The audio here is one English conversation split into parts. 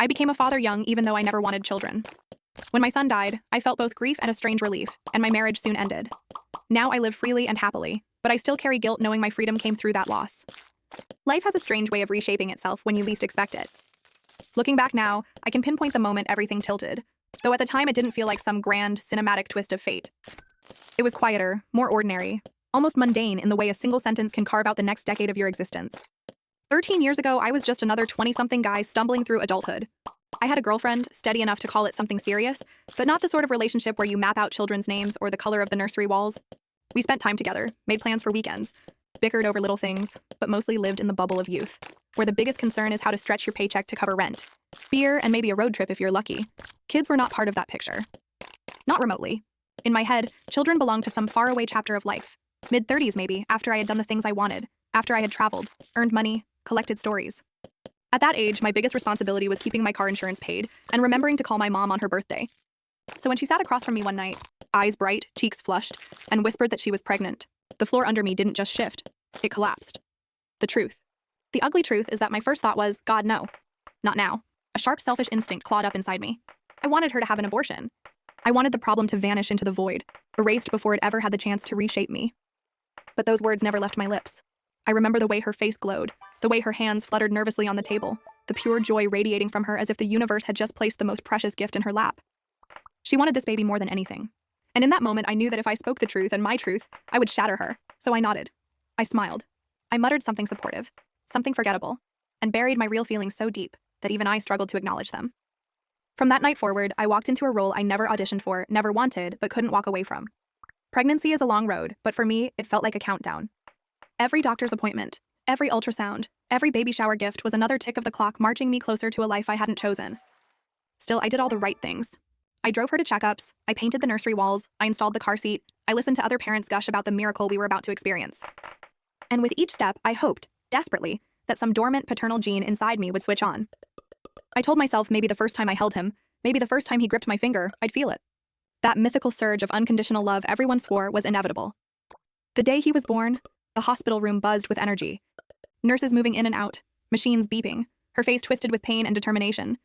I became a father young even though I never wanted children. When my son died, I felt both grief and a strange relief, and my marriage soon ended. Now I live freely and happily, but I still carry guilt knowing my freedom came through that loss. Life has a strange way of reshaping itself when you least expect it. Looking back now, I can pinpoint the moment everything tilted, though at the time it didn't feel like some grand, cinematic twist of fate. It was quieter, more ordinary, almost mundane in the way a single sentence can carve out the next decade of your existence. 13 years ago, I was just another 20-something guy stumbling through adulthood. I had a girlfriend, steady enough to call it something serious, but not the sort of relationship where you map out children's names or the color of the nursery walls. We spent time together, made plans for weekends, bickered over little things, but mostly lived in the bubble of youth, where the biggest concern is how to stretch your paycheck to cover rent, beer, and maybe a road trip if you're lucky. Kids were not part of that picture. Not remotely. In my head, children belonged to some faraway chapter of life. Mid-30s maybe, after I had done the things I wanted, after I had traveled, earned money, collected stories. At that age, my biggest responsibility was keeping my car insurance paid and remembering to call my mom on her birthday. So when she sat across from me one night, eyes bright, cheeks flushed, and whispered that she was pregnant, the floor under me didn't just shift, it collapsed. The truth. The ugly truth is that my first thought was, God, no. Not now. A sharp, selfish instinct clawed up inside me. I wanted her to have an abortion. I wanted the problem to vanish into the void, erased before it ever had the chance to reshape me. But those words never left my lips. I remember the way her face glowed, the way her hands fluttered nervously on the table, the pure joy radiating from her as if the universe had just placed the most precious gift in her lap. She wanted this baby more than anything. And in that moment, I knew that if I spoke the truth and my truth, I would shatter her. So I nodded. I smiled. I muttered something supportive, something forgettable, and buried my real feelings so deep that even I struggled to acknowledge them. From that night forward, I walked into a role I never auditioned for, never wanted, but couldn't walk away from. Pregnancy is a long road, but for me, it felt like a countdown. Every doctor's appointment, every ultrasound, every baby shower gift was another tick of the clock marching me closer to a life I hadn't chosen. Still, I did all the right things. I drove her to checkups, I painted the nursery walls, I installed the car seat, I listened to other parents gush about the miracle we were about to experience. And with each step, I hoped, desperately, that some dormant paternal gene inside me would switch on. I told myself maybe the first time I held him, maybe the first time he gripped my finger, I'd feel it. That mythical surge of unconditional love everyone swore was inevitable. The day he was born, the hospital room buzzed with energy. Nurses moving in and out, machines beeping, her face twisted with pain and determination.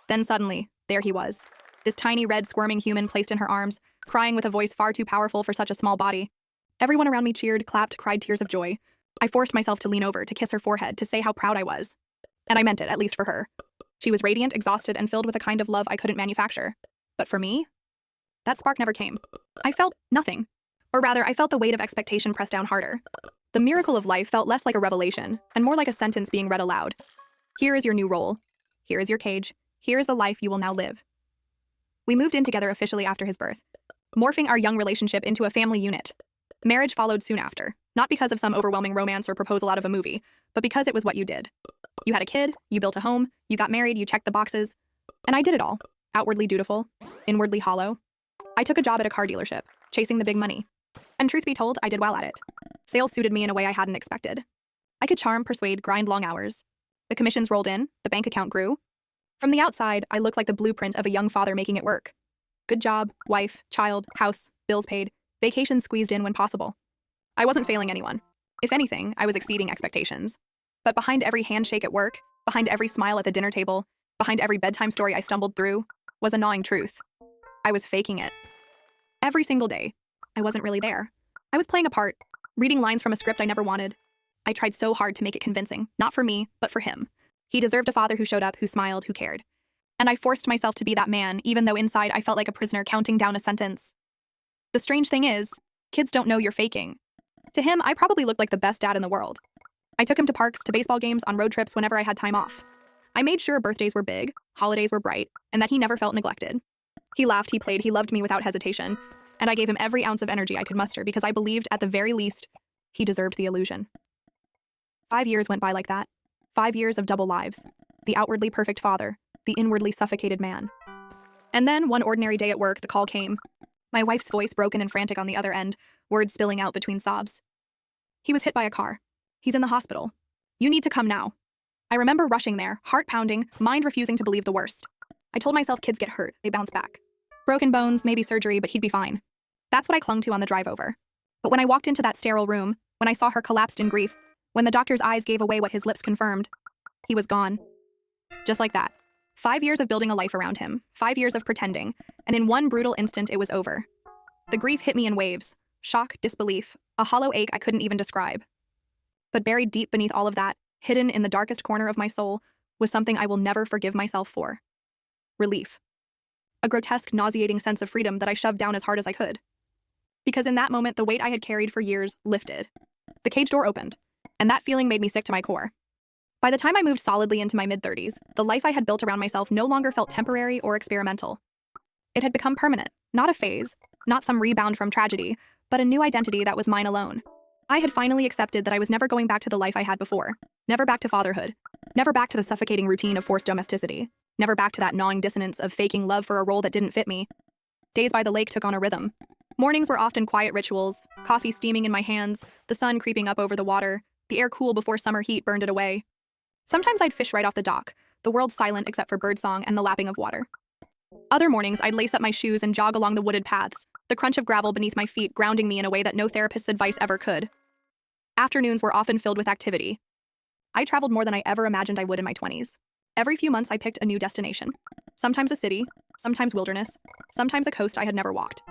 Then suddenly, there he was. This tiny red squirming human placed in her arms, crying with a voice far too powerful for such a small body. Everyone around me cheered, clapped, cried tears of joy. I forced myself to lean over, to kiss her forehead, to say how proud I was. And I meant it, at least for her. She was radiant, exhausted, and filled with a kind of love I couldn't manufacture. But for me, that spark never came. I felt nothing. Or rather, I felt the weight of expectation press down harder. The miracle of life felt less like a revelation, and more like a sentence being read aloud. Here is your new role. Here is your cage. Here is the life you will now live. We moved in together officially after his birth, morphing our young relationship into a family unit. Marriage followed soon after, not because of some overwhelming romance or proposal out of a movie, but because it was what you did. You had a kid, you built a home, you got married, you checked the boxes. And I did it all. Outwardly dutiful, inwardly hollow. I took a job at a car dealership, chasing the big money. And truth be told, I did well at it. Sales suited me in a way I hadn't expected. I could charm, persuade, grind long hours. The commissions rolled in, the bank account grew. From the outside, I looked like the blueprint of a young father making it work. Good job, wife, child, house, bills paid, vacations squeezed in when possible. I wasn't failing anyone. If anything, I was exceeding expectations. But behind every handshake at work, behind every smile at the dinner table, behind every bedtime story I stumbled through, was a gnawing truth. I was faking it. Every single day, I wasn't really there. I was playing a part, reading lines from a script I never wanted. I tried so hard to make it convincing, not for me, but for him. He deserved a father who showed up, who smiled, who cared. And I forced myself to be that man, even though inside I felt like a prisoner counting down a sentence. The strange thing is, kids don't know you're faking. To him, I probably looked like the best dad in the world. I took him to parks, to baseball games, on road trips whenever I had time off. I made sure birthdays were big, holidays were bright, and that he never felt neglected. He laughed, he played, he loved me without hesitation, and I gave him every ounce of energy I could muster because I believed, at the very least, he deserved the illusion. 5 years went by like that. 5 years of double lives. The outwardly perfect father, the inwardly suffocated man. And then, one ordinary day at work, the call came. My wife's voice broken and frantic on the other end, words spilling out between sobs. He was hit by a car. He's in the hospital. You need to come now. I remember rushing there, heart pounding, mind refusing to believe the worst. I told myself kids get hurt, they bounce back. Broken bones, maybe surgery, but he'd be fine. That's what I clung to on the drive over. But when I walked into that sterile room, when I saw her collapsed in grief, when the doctor's eyes gave away what his lips confirmed, he was gone. Just like that. 5 years of building a life around him, 5 years of pretending, and in one brutal instant it was over. The grief hit me in waves: shock, disbelief, a hollow ache I couldn't even describe. But buried deep beneath all of that, hidden in the darkest corner of my soul, was something I will never forgive myself for. Relief. A grotesque, nauseating sense of freedom that I shoved down as hard as I could. Because in that moment, the weight I had carried for years lifted. The cage door opened, and that feeling made me sick to my core. By the time I moved solidly into my mid-30s, the life I had built around myself no longer felt temporary or experimental. It had become permanent, not a phase, not some rebound from tragedy, but a new identity that was mine alone. I had finally accepted that I was never going back to the life I had before, never back to fatherhood, never back to the suffocating routine of forced domesticity, never back to that gnawing dissonance of faking love for a role that didn't fit me. Days by the lake took on a rhythm. Mornings were often quiet rituals, coffee steaming in my hands, the sun creeping up over the water, the air cool before summer heat burned it away. Sometimes I'd fish right off the dock, the world silent except for birdsong and the lapping of water. Other mornings, I'd lace up my shoes and jog along the wooded paths, the crunch of gravel beneath my feet grounding me in a way that no therapist's advice ever could. Afternoons were often filled with activity. I traveled more than I ever imagined I would in my 20s. Every few months, I picked a new destination. Sometimes a city, sometimes wilderness, sometimes a coast I had never walked.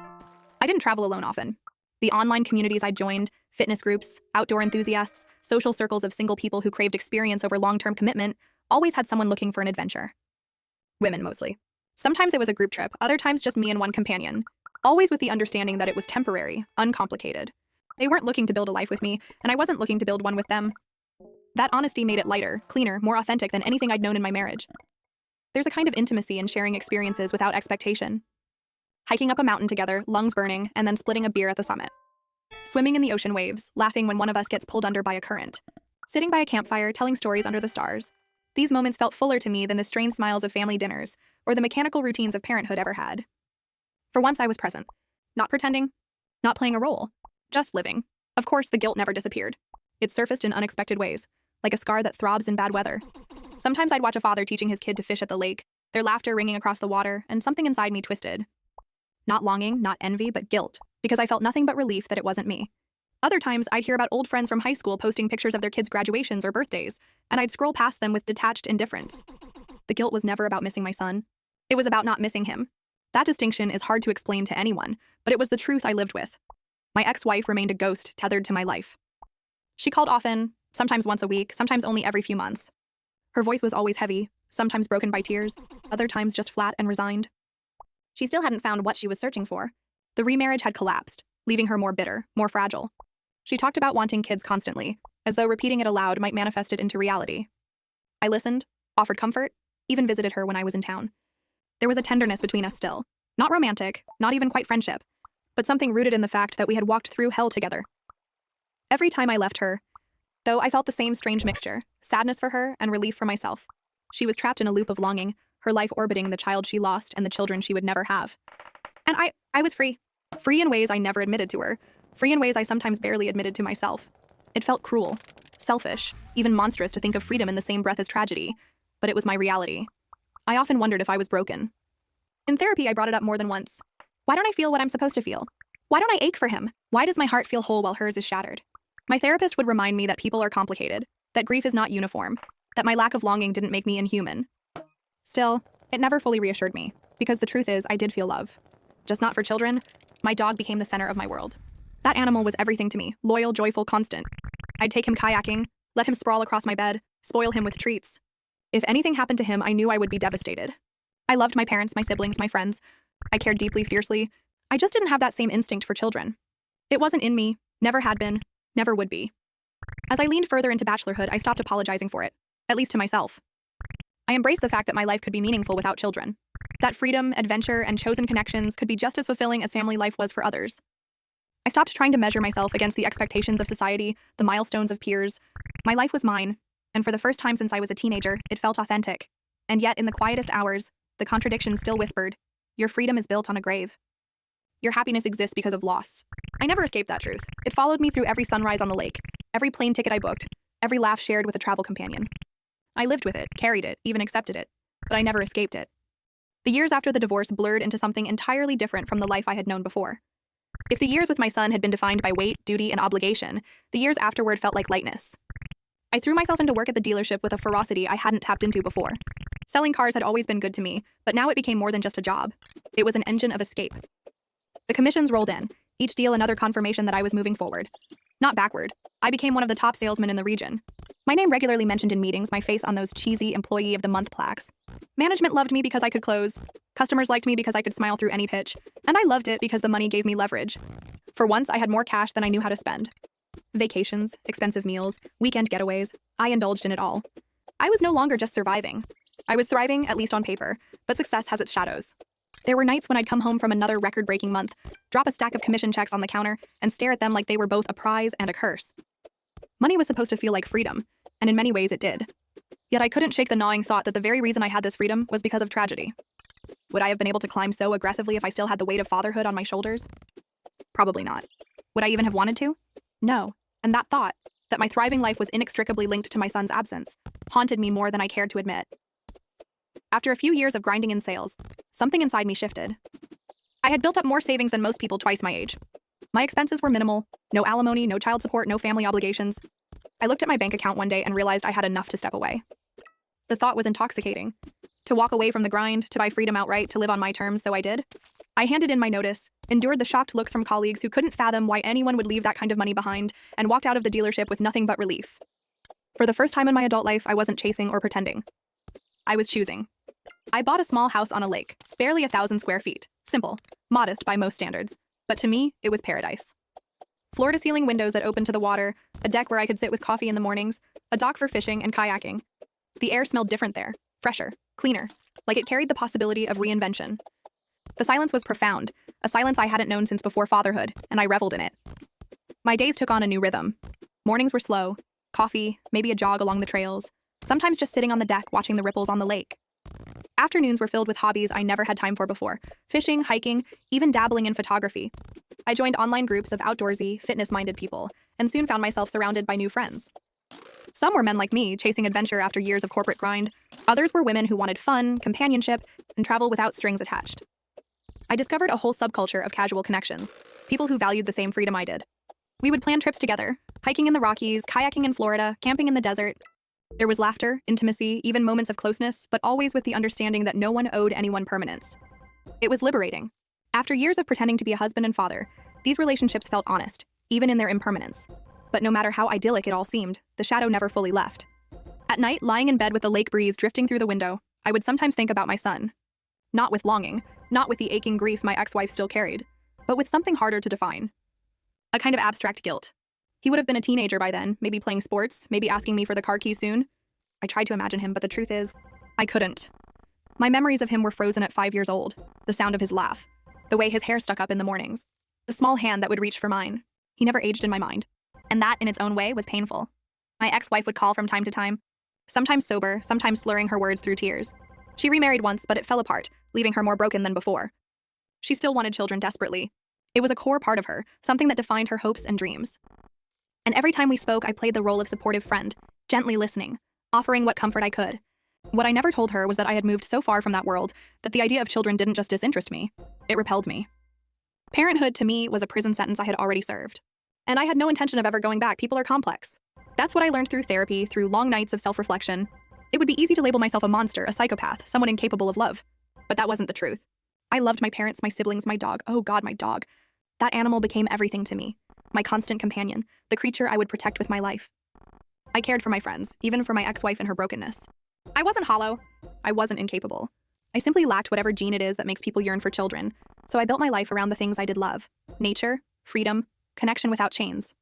I didn't travel alone often. The online communities I joined, fitness groups, outdoor enthusiasts, social circles of single people who craved experience over long-term commitment, always had someone looking for an adventure. Women, mostly. Sometimes it was a group trip, other times just me and one companion, always with the understanding that it was temporary, uncomplicated. They weren't looking to build a life with me, and I wasn't looking to build one with them. That honesty made it lighter, cleaner, more authentic than anything I'd known in my marriage. There's a kind of intimacy in sharing experiences without expectation. Hiking up a mountain together, lungs burning, and then splitting a beer at the summit. Swimming in the ocean waves, laughing when one of us gets pulled under by a current. Sitting by a campfire, telling stories under the stars. These moments felt fuller to me than the strained smiles of family dinners, or the mechanical routines of parenthood ever had. For once I was present. Not pretending, not playing a role, just living. Of course, the guilt never disappeared. It surfaced in unexpected ways, like a scar that throbs in bad weather. Sometimes I'd watch a father teaching his kid to fish at the lake, their laughter ringing across the water, and something inside me twisted. Not longing, not envy, but guilt, because I felt nothing but relief that it wasn't me. Other times, I'd hear about old friends from high school posting pictures of their kids' graduations or birthdays, and I'd scroll past them with detached indifference. The guilt was never about missing my son. It was about not missing him. That distinction is hard to explain to anyone, but it was the truth I lived with. My ex-wife remained a ghost tethered to my life. She called often, sometimes once a week, sometimes only every few months. Her voice was always heavy, sometimes broken by tears, other times just flat and resigned. She still hadn't found what she was searching for. The remarriage had collapsed, leaving her more bitter, more fragile. She talked about wanting kids constantly, as though repeating it aloud might manifest it into reality. I listened, offered comfort, even visited her when I was in town. There was a tenderness between us still. Not romantic, not even quite friendship, but something rooted in the fact that we had walked through hell together. Every time I left her, though, I felt the same strange mixture, sadness for her and relief for myself. She was trapped in a loop of longing, her life orbiting the child she lost and the children she would never have. And I was free. Free in ways I never admitted to her, free in ways I sometimes barely admitted to myself. It felt cruel, selfish, even monstrous to think of freedom in the same breath as tragedy, but it was my reality. I often wondered if I was broken. In therapy, I brought it up more than once. Why don't I feel what I'm supposed to feel? Why don't I ache for him? Why does my heart feel whole while hers is shattered? My therapist would remind me that people are complicated, that grief is not uniform, that my lack of longing didn't make me inhuman. Still, it never fully reassured me, because the truth is I did feel love. Just not for children. My dog became the center of my world. That animal was everything to me, loyal, joyful, constant. I'd take him kayaking, let him sprawl across my bed, spoil him with treats. If anything happened to him, I knew I would be devastated. I loved my parents, my siblings, my friends. I cared deeply, fiercely. I just didn't have that same instinct for children. It wasn't in me, never had been, never would be. As I leaned further into bachelorhood, I stopped apologizing for it, at least to myself. I embraced the fact that my life could be meaningful without children. That freedom, adventure, and chosen connections could be just as fulfilling as family life was for others. I stopped trying to measure myself against the expectations of society, the milestones of peers. My life was mine, and for the first time since I was a teenager, it felt authentic. And yet, in the quietest hours, the contradiction still whispered, your freedom is built on a grave. Your happiness exists because of loss. I never escaped that truth. It followed me through every sunrise on the lake, every plane ticket I booked, every laugh shared with a travel companion. I lived with it, carried it, even accepted it, but I never escaped it. The years after the divorce blurred into something entirely different from the life I had known before. If the years with my son had been defined by weight, duty, and obligation, the years afterward felt like lightness. I threw myself into work at the dealership with a ferocity I hadn't tapped into before. Selling cars had always been good to me, but now it became more than just a job. It was an engine of escape. The commissions rolled in, each deal another confirmation that I was moving forward. Not backward. I became one of the top salesmen in the region. My name regularly mentioned in meetings, my face on those cheesy Employee of the Month plaques. Management loved me because I could close. Customers liked me because I could smile through any pitch. And I loved it because the money gave me leverage. For once, I had more cash than I knew how to spend. Vacations, expensive meals, weekend getaways. I indulged in it all. I was no longer just surviving. I was thriving, at least on paper, but success has its shadows. There were nights when I'd come home from another record-breaking month, drop a stack of commission checks on the counter, and stare at them like they were both a prize and a curse. Money was supposed to feel like freedom, and in many ways it did. Yet I couldn't shake the gnawing thought that the very reason I had this freedom was because of tragedy. Would I have been able to climb so aggressively if I still had the weight of fatherhood on my shoulders? Probably not. Would I even have wanted to? No. And that thought, that my thriving life was inextricably linked to my son's absence, haunted me more than I cared to admit. After a few years of grinding in sales, something inside me shifted. I had built up more savings than most people twice my age. My expenses were minimal, no alimony, no child support, no family obligations. I looked at my bank account one day and realized I had enough to step away. The thought was intoxicating. To walk away from the grind, to buy freedom outright, to live on my terms, so I did. I handed in my notice, endured the shocked looks from colleagues who couldn't fathom why anyone would leave that kind of money behind, and walked out of the dealership with nothing but relief. For the first time in my adult life, I wasn't chasing or pretending. I was choosing. I bought a small house on a lake, barely 1,000 square feet. Simple, modest by most standards. But to me, it was paradise. Floor-to-ceiling windows that opened to the water, a deck where I could sit with coffee in the mornings, a dock for fishing and kayaking. The air smelled different there, fresher, cleaner, like it carried the possibility of reinvention. The silence was profound, a silence I hadn't known since before fatherhood, and I reveled in it. My days took on a new rhythm. Mornings were slow, coffee, maybe a jog along the trails, sometimes just sitting on the deck watching the ripples on the lake. Afternoons were filled with hobbies I never had time for before, fishing, hiking, even dabbling in photography. I joined online groups of outdoorsy, fitness-minded people, and soon found myself surrounded by new friends. Some were men like me, chasing adventure after years of corporate grind. Others were women who wanted fun, companionship, and travel without strings attached. I discovered a whole subculture of casual connections, people who valued the same freedom I did. We would plan trips together, hiking in the Rockies, kayaking in Florida, camping in the desert. There was laughter, intimacy, even moments of closeness, but always with the understanding that no one owed anyone permanence. It was liberating. After years of pretending to be a husband and father, these relationships felt honest, even in their impermanence. But no matter how idyllic it all seemed, the shadow never fully left. At night, lying in bed with the lake breeze drifting through the window, I would sometimes think about my son. Not with longing, not with the aching grief my ex-wife still carried, but with something harder to define. A kind of abstract guilt. He would have been a teenager by then, maybe playing sports, maybe asking me for the car keys soon. I tried to imagine him, but the truth is, I couldn't. My memories of him were frozen at 5 years old, the sound of his laugh, the way his hair stuck up in the mornings, the small hand that would reach for mine. He never aged in my mind. And that, in its own way, was painful. My ex-wife would call from time to time, sometimes sober, sometimes slurring her words through tears. She remarried once, but it fell apart, leaving her more broken than before. She still wanted children desperately. It was a core part of her, something that defined her hopes and dreams. And every time we spoke, I played the role of supportive friend, gently listening, offering what comfort I could. What I never told her was that I had moved so far from that world that the idea of children didn't just disinterest me, it repelled me. Parenthood, to me, was a prison sentence I had already served. And I had no intention of ever going back. People are complex. That's what I learned through therapy, through long nights of self-reflection. It would be easy to label myself a monster, a psychopath, someone incapable of love. But that wasn't the truth. I loved my parents, my siblings, my dog. Oh God, my dog. That animal became everything to me. My constant companion, the creature I would protect with my life. I cared for my friends, even for my ex-wife and her brokenness. I wasn't hollow. I wasn't incapable. I simply lacked whatever gene it is that makes people yearn for children, so I built my life around the things I did love. Nature, freedom, connection without chains.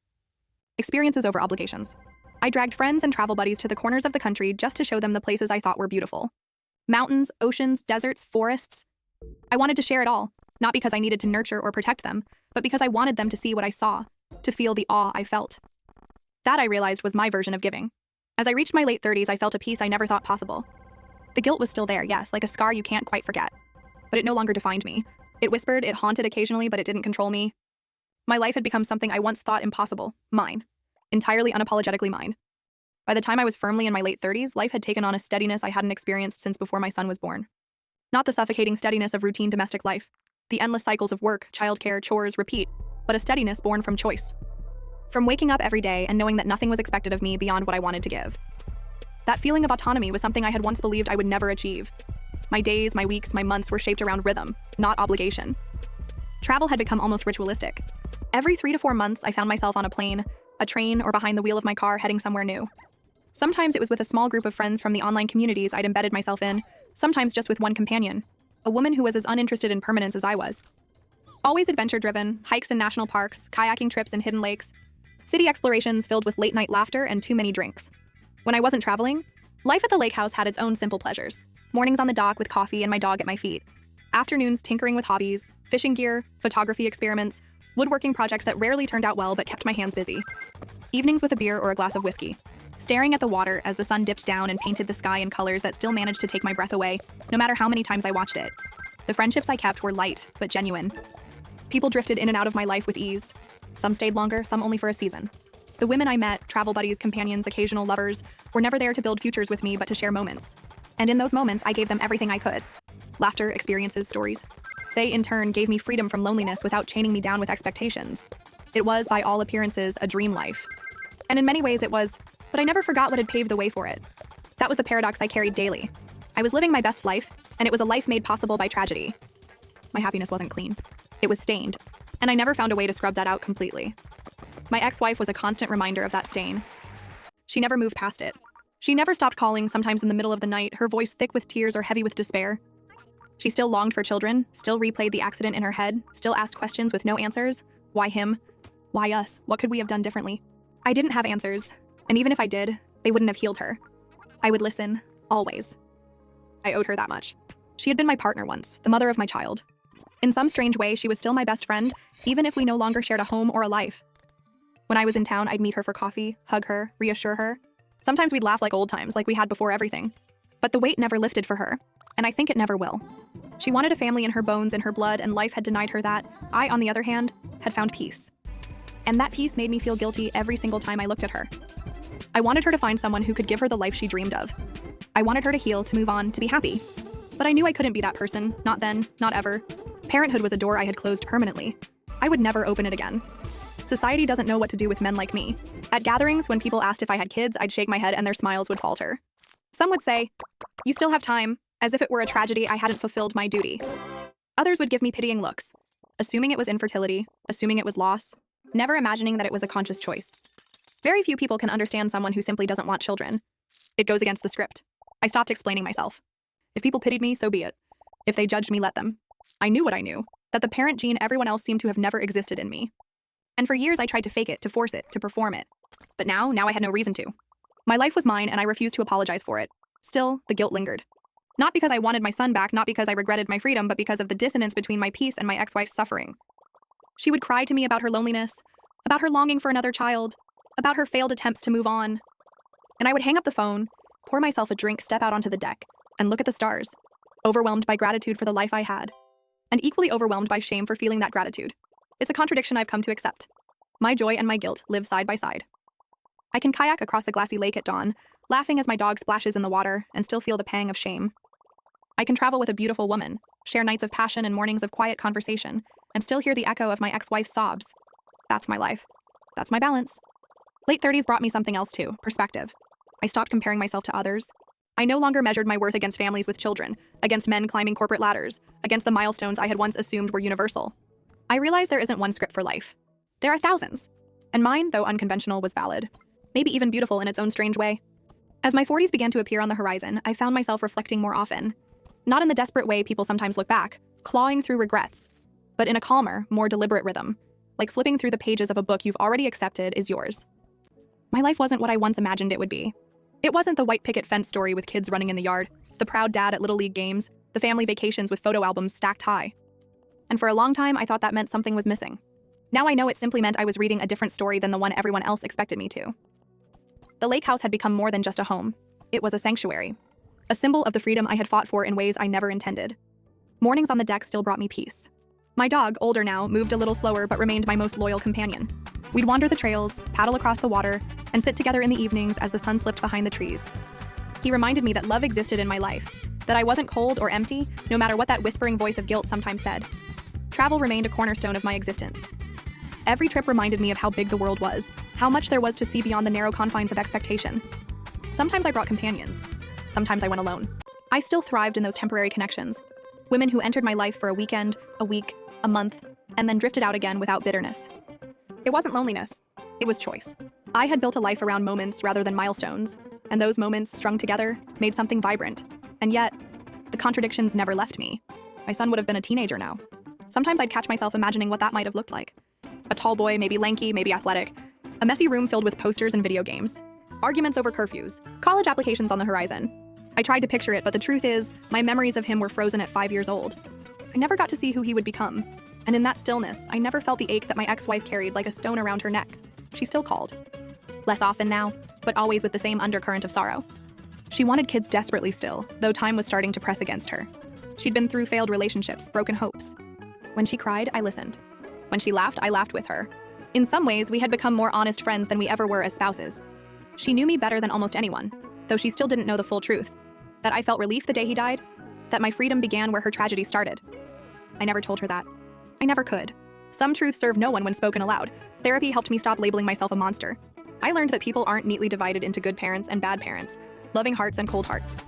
Experiences over obligations. I dragged friends and travel buddies to the corners of the country just to show them the places I thought were beautiful. Mountains, oceans, deserts, forests. I wanted to share it all, not because I needed to nurture or protect them, but because I wanted them to see what I saw, to feel the awe I felt. That, I realized, was my version of giving. As I reached my late 30s, I felt a peace I never thought possible. The guilt was still there, yes, like a scar you can't quite forget. But it no longer defined me. It whispered, it haunted occasionally, but it didn't control me. My life had become something I once thought impossible, mine. Entirely unapologetically mine. By the time I was firmly in my late 30s, life had taken on a steadiness I hadn't experienced since before my son was born. Not the suffocating steadiness of routine domestic life, the endless cycles of work, childcare, chores, repeat, but a steadiness born from choice. From waking up every day and knowing that nothing was expected of me beyond what I wanted to give. That feeling of autonomy was something I had once believed I would never achieve. My days, my weeks, my months were shaped around rhythm, not obligation. Travel had become almost ritualistic. Every 3 to 4 months, I found myself on a plane, a train, or behind the wheel of my car heading somewhere new. Sometimes it was with a small group of friends from the online communities I'd embedded myself in, sometimes just with one companion, a woman who was as uninterested in permanence as I was. Always adventure-driven, hikes in national parks, kayaking trips in hidden lakes, city explorations filled with late-night laughter and too many drinks. When I wasn't traveling, life at the lake house had its own simple pleasures. Mornings on the dock with coffee and my dog at my feet. Afternoons tinkering with hobbies, fishing gear, photography experiments, woodworking projects that rarely turned out well but kept my hands busy. Evenings with a beer or a glass of whiskey. Staring at the water as the sun dipped down and painted the sky in colors that still managed to take my breath away, no matter how many times I watched it. The friendships I kept were light, but genuine. People drifted in and out of my life with ease. Some stayed longer, some only for a season. The women I met, travel buddies, companions, occasional lovers, were never there to build futures with me but to share moments. And in those moments, I gave them everything I could. Laughter, experiences, stories. They, in turn, gave me freedom from loneliness without chaining me down with expectations. It was, by all appearances, a dream life. And in many ways it was, but I never forgot what had paved the way for it. That was the paradox I carried daily. I was living my best life, and it was a life made possible by tragedy. My happiness wasn't clean. It was stained, and I never found a way to scrub that out completely. My ex-wife was a constant reminder of that stain. She never moved past it. She never stopped calling, sometimes in the middle of the night, her voice thick with tears or heavy with despair. She still longed for children, still replayed the accident in her head, still asked questions with no answers. Why him? Why us? What could we have done differently? I didn't have answers, and even if I did, they wouldn't have healed her. I would listen, always. I owed her that much. She had been my partner once, the mother of my child. In some strange way, she was still my best friend, even if we no longer shared a home or a life. When I was in town, I'd meet her for coffee, hug her, reassure her. Sometimes we'd laugh like old times, like we had before everything. But the weight never lifted for her, and I think it never will. She wanted a family in her bones, in her blood, and life had denied her that. I, on the other hand, had found peace. And that peace made me feel guilty every single time I looked at her. I wanted her to find someone who could give her the life she dreamed of. I wanted her to heal, to move on, to be happy. But I knew I couldn't be that person, not then, not ever. Parenthood was a door I had closed permanently. I would never open it again. Society doesn't know what to do with men like me. At gatherings, when people asked if I had kids, I'd shake my head and their smiles would falter. Some would say, "You still have time," as if it were a tragedy I hadn't fulfilled my duty. Others would give me pitying looks, assuming it was infertility, assuming it was loss, never imagining that it was a conscious choice. Very few people can understand someone who simply doesn't want children. It goes against the script. I stopped explaining myself. If people pitied me, so be it. If they judged me, let them. I knew what I knew, that the parent gene everyone else seemed to have never existed in me. And for years I tried to fake it, to force it, to perform it. But now I had no reason to. My life was mine and I refused to apologize for it. Still, the guilt lingered. Not because I wanted my son back, not because I regretted my freedom, but because of the dissonance between my peace and my ex-wife's suffering. She would cry to me about her loneliness, about her longing for another child, about her failed attempts to move on. And I would hang up the phone, pour myself a drink, step out onto the deck, and look at the stars, overwhelmed by gratitude for the life I had, and equally overwhelmed by shame for feeling that gratitude. It's a contradiction I've come to accept. My joy and my guilt live side by side. I can kayak across a glassy lake at dawn, laughing as my dog splashes in the water, and still feel the pang of shame. I can travel with a beautiful woman, share nights of passion and mornings of quiet conversation, and still hear the echo of my ex-wife's sobs. That's my life. That's my balance. Late 30s brought me something else too, perspective. I stopped comparing myself to others. I no longer measured my worth against families with children, against men climbing corporate ladders, against the milestones I had once assumed were universal. I realized there isn't one script for life. There are thousands. And mine, though unconventional, was valid. Maybe even beautiful in its own strange way. As my 40s began to appear on the horizon, I found myself reflecting more often. Not in the desperate way people sometimes look back, clawing through regrets, but in a calmer, more deliberate rhythm, like flipping through the pages of a book you've already accepted is yours. My life wasn't what I once imagined it would be. It wasn't the white picket fence story with kids running in the yard, the proud dad at Little League games, the family vacations with photo albums stacked high. And for a long time, I thought that meant something was missing. Now I know it simply meant I was reading a different story than the one everyone else expected me to. The lake house had become more than just a home. It was a sanctuary, a symbol of the freedom I had fought for in ways I never intended. Mornings on the deck still brought me peace. My dog, older now, moved a little slower but remained my most loyal companion. We'd wander the trails, paddle across the water, and sit together in the evenings as the sun slipped behind the trees. He reminded me that love existed in my life, that I wasn't cold or empty, no matter what that whispering voice of guilt sometimes said. Travel remained a cornerstone of my existence. Every trip reminded me of how big the world was, how much there was to see beyond the narrow confines of expectation. Sometimes I brought companions. Sometimes I went alone. I still thrived in those temporary connections. Women who entered my life for a weekend, a week, a month, and then drifted out again without bitterness. It wasn't loneliness. It was choice. I had built a life around moments rather than milestones, and those moments, strung together, made something vibrant. And yet, the contradictions never left me. My son would have been a teenager now. Sometimes I'd catch myself imagining what that might have looked like. A tall boy, maybe lanky, maybe athletic. A messy room filled with posters and video games. Arguments over curfews. College applications on the horizon. I tried to picture it, but the truth is, my memories of him were frozen at 5 years old. I never got to see who he would become. And in that stillness, I never felt the ache that my ex-wife carried like a stone around her neck. She still called. Less often now, but always with the same undercurrent of sorrow. She wanted kids desperately still, though time was starting to press against her. She'd been through failed relationships, broken hopes. When she cried, I listened. When she laughed, I laughed with her. In some ways, we had become more honest friends than we ever were as spouses. She knew me better than almost anyone, though she still didn't know the full truth. That I felt relief the day he died, that my freedom began where her tragedy started. I never told her that. I never could. Some truths serve no one when spoken aloud. Therapy helped me stop labeling myself a monster. I learned that people aren't neatly divided into good parents and bad parents, loving hearts and cold hearts.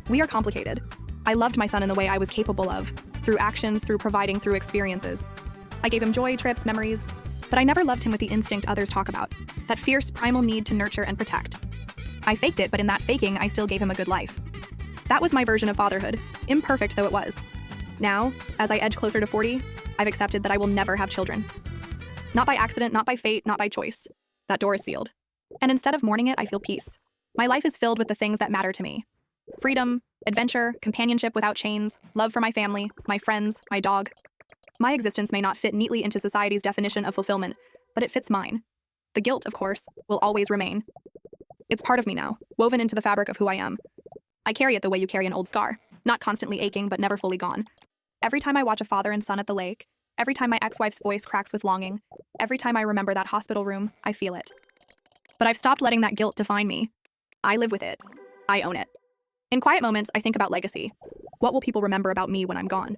We are complicated. I loved my son in the way I was capable of, through actions, through providing, through experiences. I gave him joy, trips, memories, but I never loved him with the instinct others talk about, that fierce, primal need to nurture and protect. I faked it, but in that faking, I still gave him a good life. That was my version of fatherhood, imperfect though it was. Now, as I edge closer to 40, I've accepted that I will never have children. Not by accident, not by fate, not by choice. That door is sealed. And instead of mourning it, I feel peace. My life is filled with the things that matter to me. Freedom, adventure, companionship without chains, love for my family, my friends, my dog. My existence may not fit neatly into society's definition of fulfillment, but it fits mine. The guilt, of course, will always remain. It's part of me now, woven into the fabric of who I am. I carry it the way you carry an old scar, not constantly aching but never fully gone. Every time I watch a father and son at the lake, every time my ex-wife's voice cracks with longing, every time I remember that hospital room, I feel it. But I've stopped letting that guilt define me. I live with it. I own it. In quiet moments, I think about legacy. What will people remember about me when I'm gone?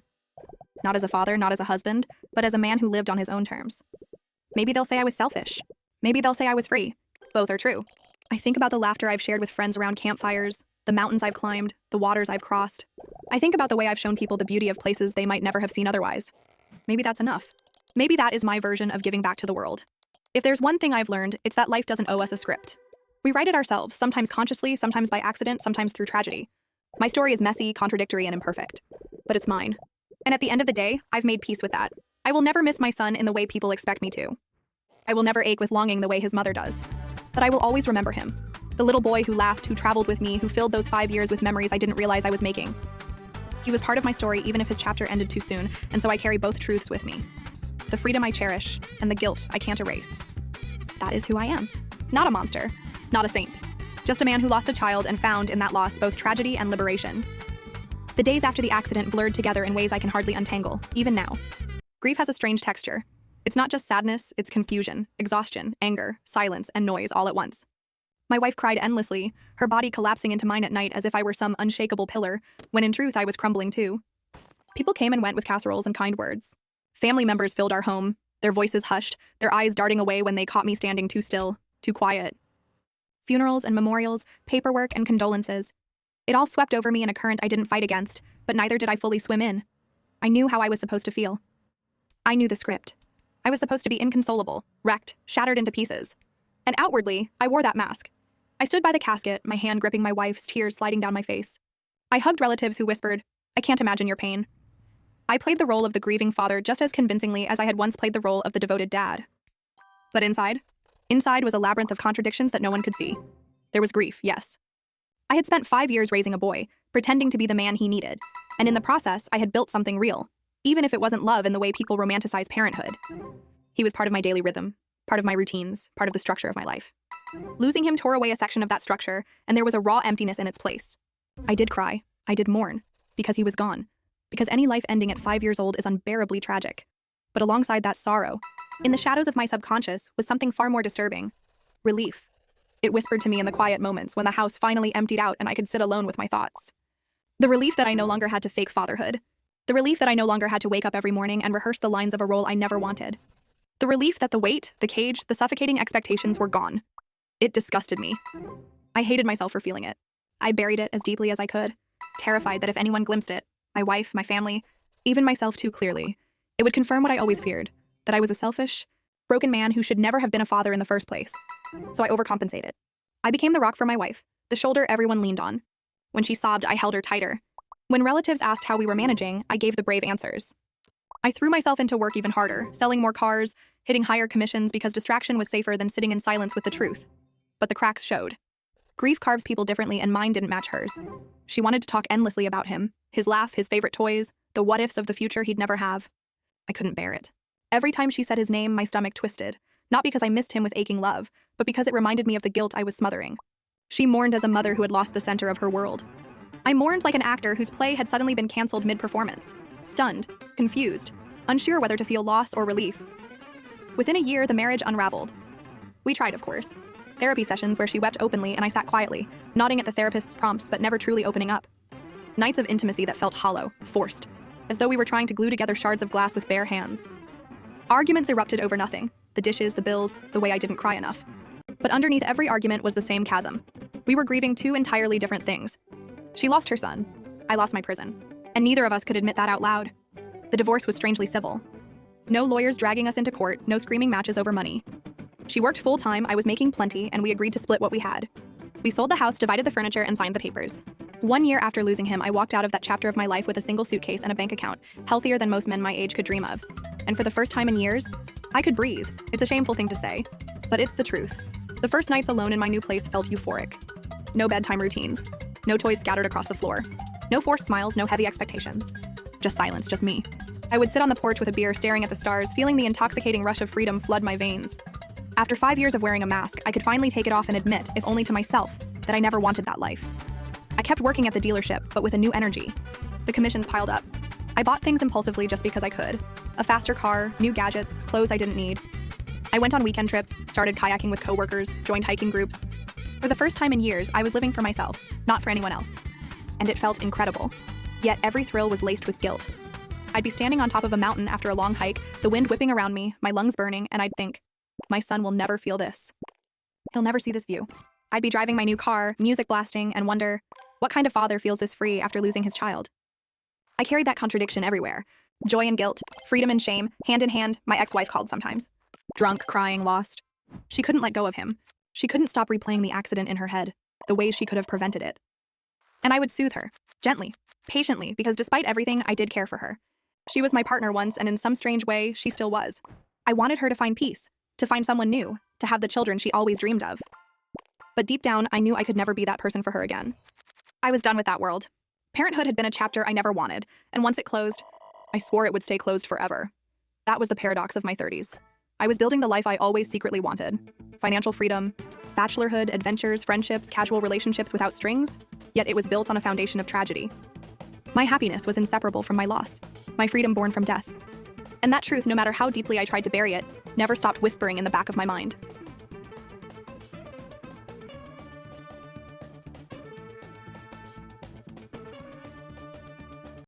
Not as a father, not as a husband, but as a man who lived on his own terms. Maybe they'll say I was selfish. Maybe they'll say I was free. Both are true. I think about the laughter I've shared with friends around campfires, the mountains I've climbed, the waters I've crossed. I think about the way I've shown people the beauty of places they might never have seen otherwise. Maybe that's enough. Maybe that is my version of giving back to the world. If there's one thing I've learned, it's that life doesn't owe us a script. We write it ourselves, sometimes consciously, sometimes by accident, sometimes through tragedy. My story is messy, contradictory, and imperfect. But it's mine. And at the end of the day, I've made peace with that. I will never miss my son in the way people expect me to. I will never ache with longing the way his mother does. But I will always remember him. The little boy who laughed, who traveled with me, who filled those 5 years with memories I didn't realize I was making. He was part of my story even if his chapter ended too soon, and so I carry both truths with me. The freedom I cherish, and the guilt I can't erase. That is who I am. Not a monster. Not a saint. Just a man who lost a child and found in that loss both tragedy and liberation. The days after the accident blurred together in ways I can hardly untangle, even now. Grief has a strange texture. It's not just sadness, it's confusion, exhaustion, anger, silence, and noise all at once. My wife cried endlessly, her body collapsing into mine at night as if I were some unshakable pillar, when in truth I was crumbling too. People came and went with casseroles and kind words. Family members filled our home, their voices hushed, their eyes darting away when they caught me standing too still, too quiet. Funerals and memorials, paperwork and condolences. It all swept over me in a current I didn't fight against, but neither did I fully swim in. I knew how I was supposed to feel. I knew the script. I was supposed to be inconsolable, wrecked, shattered into pieces. And outwardly, I wore that mask. I stood by the casket, my hand gripping my wife's, tears sliding down my face. I hugged relatives who whispered, "I can't imagine your pain." I played the role of the grieving father just as convincingly as I had once played the role of the devoted dad. But inside was a labyrinth of contradictions that no one could see. There was grief, yes. I had spent 5 years raising a boy, pretending to be the man he needed, and in the process, I had built something real, even if it wasn't love in the way people romanticize parenthood. He was part of my daily rhythm, part of my routines, part of the structure of my life. Losing him tore away a section of that structure, and there was a raw emptiness in its place. I did cry, I did mourn, because he was gone, because any life ending at 5 years old is unbearably tragic. But alongside that sorrow, in the shadows of my subconscious was something far more disturbing. Relief. It whispered to me in the quiet moments when the house finally emptied out and I could sit alone with my thoughts. The relief that I no longer had to fake fatherhood. The relief that I no longer had to wake up every morning and rehearse the lines of a role I never wanted. The relief that the weight, the cage, the suffocating expectations were gone. It disgusted me. I hated myself for feeling it. I buried it as deeply as I could, terrified that if anyone glimpsed it, my wife, my family, even myself too clearly, it would confirm what I always feared, that I was a selfish, broken man who should never have been a father in the first place. So I overcompensated. I became the rock for my wife, the shoulder everyone leaned on. When she sobbed, I held her tighter. When relatives asked how we were managing, I gave the brave answers. I threw myself into work even harder, selling more cars, hitting higher commissions because distraction was safer than sitting in silence with the truth. But the cracks showed. Grief carves people differently and mine didn't match hers. She wanted to talk endlessly about him, his laugh, his favorite toys, the what-ifs of the future he'd never have. I couldn't bear it. Every time she said his name, my stomach twisted, not because I missed him with aching love, but because it reminded me of the guilt I was smothering. She mourned as a mother who had lost the center of her world. I mourned like an actor whose play had suddenly been canceled mid-performance, stunned, confused, unsure whether to feel loss or relief. Within a year, the marriage unraveled. We tried, of course. Therapy sessions where she wept openly and I sat quietly, nodding at the therapist's prompts but never truly opening up. Nights of intimacy that felt hollow, forced, as though we were trying to glue together shards of glass with bare hands. Arguments erupted over nothing, the dishes, the bills, the way I didn't cry enough. But underneath every argument was the same chasm. We were grieving two entirely different things. She lost her son. I lost my prison. And neither of us could admit that out loud. The divorce was strangely civil. No lawyers dragging us into court, no screaming matches over money. She worked full-time, I was making plenty, and we agreed to split what we had. We sold the house, divided the furniture, and signed the papers. 1 year after losing him, I walked out of that chapter of my life with a single suitcase and a bank account, healthier than most men my age could dream of. And for the first time in years, I could breathe. It's a shameful thing to say, but it's the truth. The first nights alone in my new place felt euphoric. No bedtime routines. No toys scattered across the floor. No forced smiles, no heavy expectations. Just silence, just me. I would sit on the porch with a beer, staring at the stars, feeling the intoxicating rush of freedom flood my veins. After 5 years of wearing a mask, I could finally take it off and admit, if only to myself, that I never wanted that life. I kept working at the dealership, but with a new energy. The commissions piled up. I bought things impulsively just because I could. A faster car, new gadgets, clothes I didn't need. I went on weekend trips, started kayaking with coworkers, joined hiking groups. For the first time in years, I was living for myself, not for anyone else. And it felt incredible. Yet every thrill was laced with guilt. I'd be standing on top of a mountain after a long hike, the wind whipping around me, my lungs burning, and I'd think, my son will never feel this. He'll never see this view. I'd be driving my new car, music blasting, and wonder, what kind of father feels this free after losing his child? I carried that contradiction everywhere. Joy and guilt, freedom and shame, hand in hand, my ex-wife called sometimes. Drunk, crying, lost. She couldn't let go of him. She couldn't stop replaying the accident in her head, the ways she could have prevented it. And I would soothe her, gently, patiently, because despite everything, I did care for her. She was my partner once, and in some strange way, she still was. I wanted her to find peace, to find someone new, to have the children she always dreamed of. But deep down, I knew I could never be that person for her again. I was done with that world. Parenthood had been a chapter I never wanted, and once it closed, I swore it would stay closed forever. That was the paradox of my 30s. I was building the life I always secretly wanted. Financial freedom, bachelorhood, adventures, friendships, casual relationships without strings, yet it was built on a foundation of tragedy. My happiness was inseparable from my loss, my freedom born from death. And that truth, no matter how deeply I tried to bury it, never stopped whispering in the back of my mind.